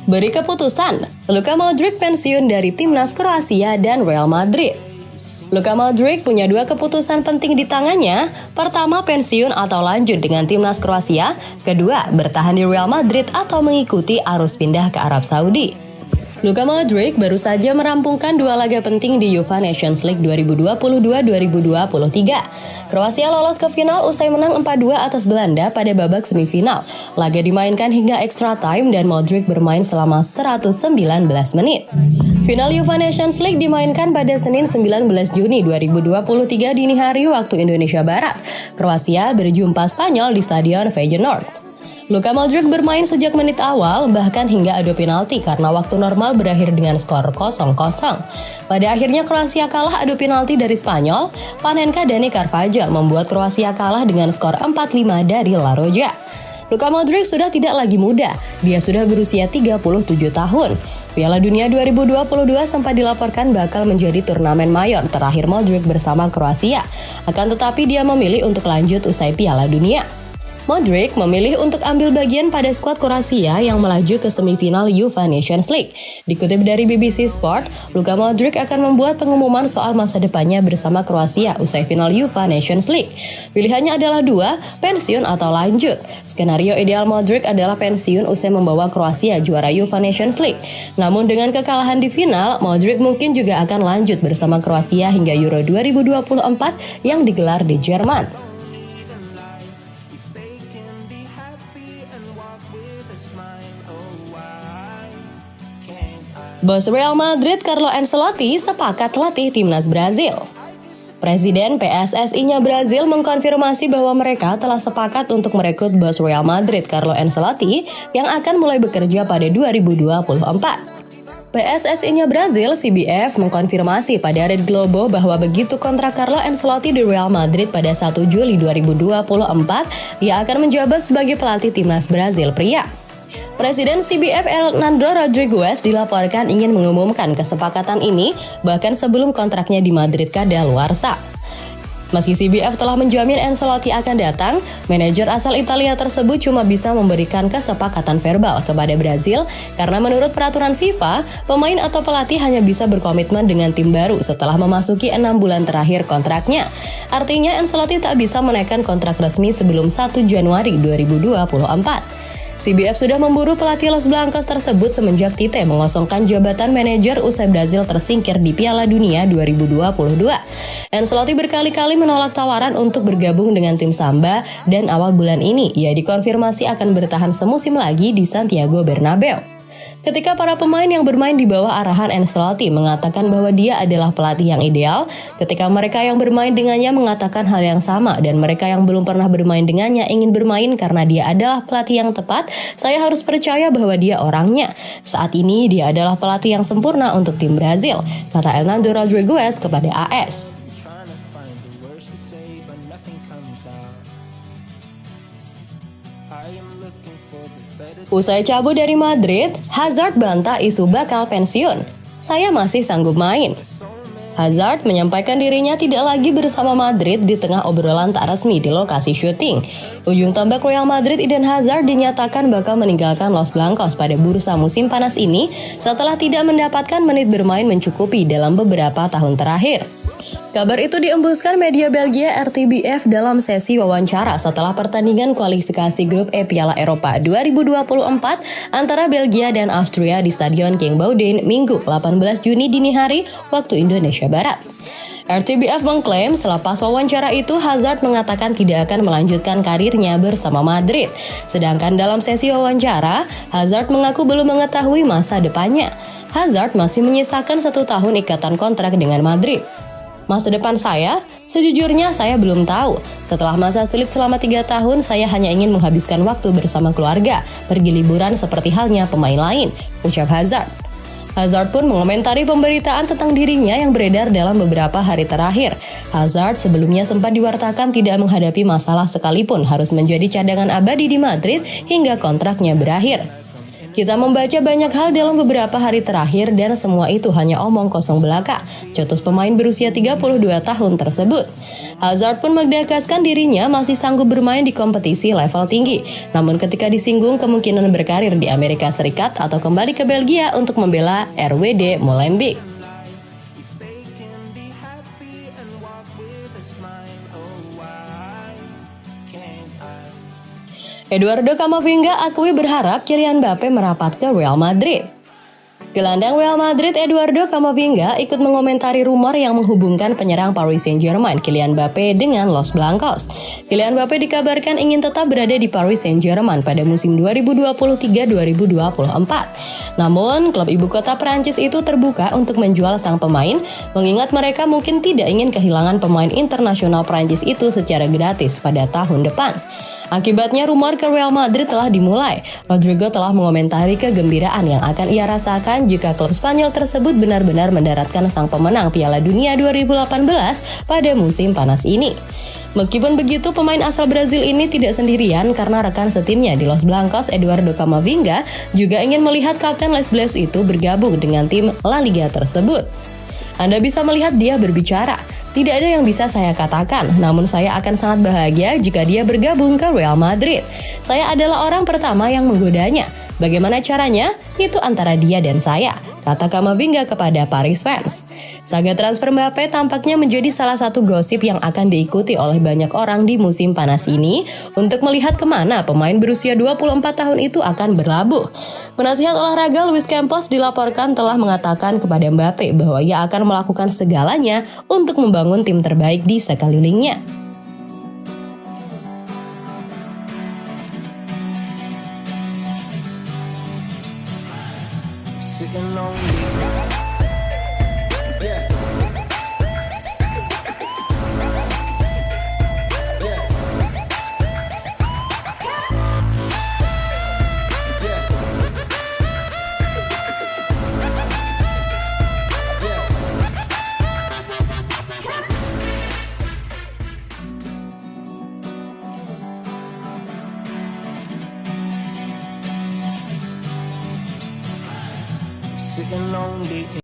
Beri keputusan, Luka Modric pensiun dari timnas Kroasia dan Real Madrid. Luka Modric punya dua keputusan penting di tangannya. Pertama, pensiun atau lanjut dengan timnas Kroasia. Kedua, bertahan di Real Madrid atau mengikuti arus pindah ke Arab Saudi. Luka Modric baru saja merampungkan dua laga penting di UEFA Nations League 2022-2023. Kroasia lolos ke final usai menang 4-2 atas Belanda pada babak semifinal. Laga dimainkan hingga extra time dan Modric bermain selama 119 menit. Final UEFA Nations League dimainkan pada Senin 19 Juni 2023 dini hari waktu Indonesia Barat. Kroasia berjumpa Spanyol di Stadion Feyenoord. Luka Modric bermain sejak menit awal, bahkan hingga adu penalti karena waktu normal berakhir dengan skor 0-0. Pada akhirnya Kroasia kalah adu penalti dari Spanyol. Panenka Dani Carvajal membuat Kroasia kalah dengan skor 4-5 dari La Roja. Luka Modric sudah tidak lagi muda, dia sudah berusia 37 tahun. Piala Dunia 2022 sempat dilaporkan bakal menjadi turnamen mayor terakhir Modric bersama Kroasia. Akan tetapi dia memilih untuk lanjut usai Piala Dunia. Modric memilih untuk ambil bagian pada skuad Kroasia yang melaju ke semifinal UEFA Nations League. Dikutip dari BBC Sport, Luka Modric akan membuat pengumuman soal masa depannya bersama Kroasia usai final UEFA Nations League. Pilihannya adalah dua, pensiun atau lanjut. Skenario ideal Modric adalah pensiun usai membawa Kroasia juara UEFA Nations League. Namun dengan kekalahan di final, Modric mungkin juga akan lanjut bersama Kroasia hingga Euro 2024 yang digelar di Jerman. Bos Real Madrid Carlo Ancelotti sepakat latih timnas Brazil. Presiden PSSI-nya Brazil mengkonfirmasi bahwa mereka telah sepakat untuk merekrut bos Real Madrid Carlo Ancelotti yang akan mulai bekerja pada 2024. PSSI-nya Brazil, CBF, mengkonfirmasi pada Red Globo bahwa begitu kontrak Carlo Ancelotti di Real Madrid pada 1 Juli 2024, ia akan menjabat sebagai pelatih timnas Brazil pria. Presiden CBF Hernando Rodrigues dilaporkan ingin mengumumkan kesepakatan ini bahkan sebelum kontraknya di Madrid kadaluarsa. Meski CBF telah menjamin Ancelotti akan datang, manajer asal Italia tersebut cuma bisa memberikan kesepakatan verbal kepada Brazil karena menurut peraturan FIFA, pemain atau pelatih hanya bisa berkomitmen dengan tim baru setelah memasuki 6 bulan terakhir kontraknya. Artinya Ancelotti tak bisa menaikkan kontrak resmi sebelum 1 Januari 2024. CBF sudah memburu pelatih Los Blancos tersebut semenjak Tite mengosongkan jabatan manajer usai Brazil tersingkir di Piala Dunia 2022. Ancelotti berkali-kali menolak tawaran untuk bergabung dengan tim Samba dan awal bulan ini ia dikonfirmasi akan bertahan semusim lagi di Santiago Bernabeu. Ketika para pemain yang bermain di bawah arahan Ancelotti mengatakan bahwa dia adalah pelatih yang ideal, ketika mereka yang bermain dengannya mengatakan hal yang sama dan mereka yang belum pernah bermain dengannya ingin bermain karena dia adalah pelatih yang tepat, saya harus percaya bahwa dia orangnya. Saat ini dia adalah pelatih yang sempurna untuk tim Brazil, kata Hernando Rodrigues kepada AS. Usai cabut dari Madrid, Hazard bantah isu bakal pensiun. Saya masih sanggup main. Hazard menyampaikan dirinya tidak lagi bersama Madrid di tengah obrolan tak resmi di lokasi syuting. Ujung tombak Real Madrid Eden Hazard dinyatakan bakal meninggalkan Los Blancos pada bursa musim panas ini setelah tidak mendapatkan menit bermain mencukupi dalam beberapa tahun terakhir. Kabar itu diembuskan media Belgia RTBF dalam sesi wawancara setelah pertandingan kualifikasi grup E Piala Eropa 2024 antara Belgia dan Austria di Stadion King Baudouin Minggu 18 Juni dini hari waktu Indonesia Barat. RTBF mengklaim selepas wawancara itu Hazard mengatakan tidak akan melanjutkan karirnya bersama Madrid. Sedangkan dalam sesi wawancara, Hazard mengaku belum mengetahui masa depannya. Hazard masih menyisakan 1 tahun ikatan kontrak dengan Madrid. Masa depan saya, sejujurnya saya belum tahu. Setelah masa sulit selama 3 tahun, saya hanya ingin menghabiskan waktu bersama keluarga, pergi liburan seperti halnya pemain lain, ucap Hazard. Hazard pun mengomentari pemberitaan tentang dirinya yang beredar dalam beberapa hari terakhir. Hazard sebelumnya sempat diwartakan tidak menghadapi masalah sekalipun harus menjadi cadangan abadi di Madrid hingga kontraknya berakhir. Kita membaca banyak hal dalam beberapa hari terakhir dan semua itu hanya omong kosong belaka, cetus pemain berusia 32 tahun tersebut. Hazard pun menegaskan dirinya masih sanggup bermain di kompetisi level tinggi, namun ketika disinggung kemungkinan berkarir di Amerika Serikat atau kembali ke Belgia untuk membela RWD Molenbeek. Eduardo Camavinga akui berharap Kylian Mbappe merapat ke Real Madrid. Gelandang Real Madrid Eduardo Camavinga ikut mengomentari rumor yang menghubungkan penyerang Paris Saint-Germain Kylian Mbappe dengan Los Blancos. Kylian Mbappe dikabarkan ingin tetap berada di Paris Saint-Germain pada musim 2023-2024. Namun, klub ibu kota Prancis itu terbuka untuk menjual sang pemain, mengingat mereka mungkin tidak ingin kehilangan pemain internasional Prancis itu secara gratis pada tahun depan. Akibatnya rumor ke Real Madrid telah dimulai. Rodrigo telah mengomentari kegembiraan yang akan ia rasakan jika klub Spanyol tersebut benar-benar mendaratkan sang pemenang Piala Dunia 2018 pada musim panas ini. Meskipun begitu, pemain asal Brazil ini tidak sendirian karena rekan setimnya di Los Blancos, Eduardo Camavinga, juga ingin melihat kapten Les Bleus itu bergabung dengan tim La Liga tersebut. Anda bisa melihat dia berbicara. Tidak ada yang bisa saya katakan, namun saya akan sangat bahagia jika dia bergabung ke Real Madrid. Saya adalah orang pertama yang menggodanya. Bagaimana caranya? Itu antara dia dan saya, kata Camavinga kepada Paris fans. Saga transfer Mbappe tampaknya menjadi salah satu gosip yang akan diikuti oleh banyak orang di musim panas ini untuk melihat kemana pemain berusia 24 tahun itu akan berlabuh. Penasihat olahraga Luis Campos dilaporkan telah mengatakan kepada Mbappe bahwa ia akan melakukan segalanya untuk membangun tim terbaik di sekelilingnya. Sitting on me. Yeah. Yeah. Yeah. Yeah. Sitting on the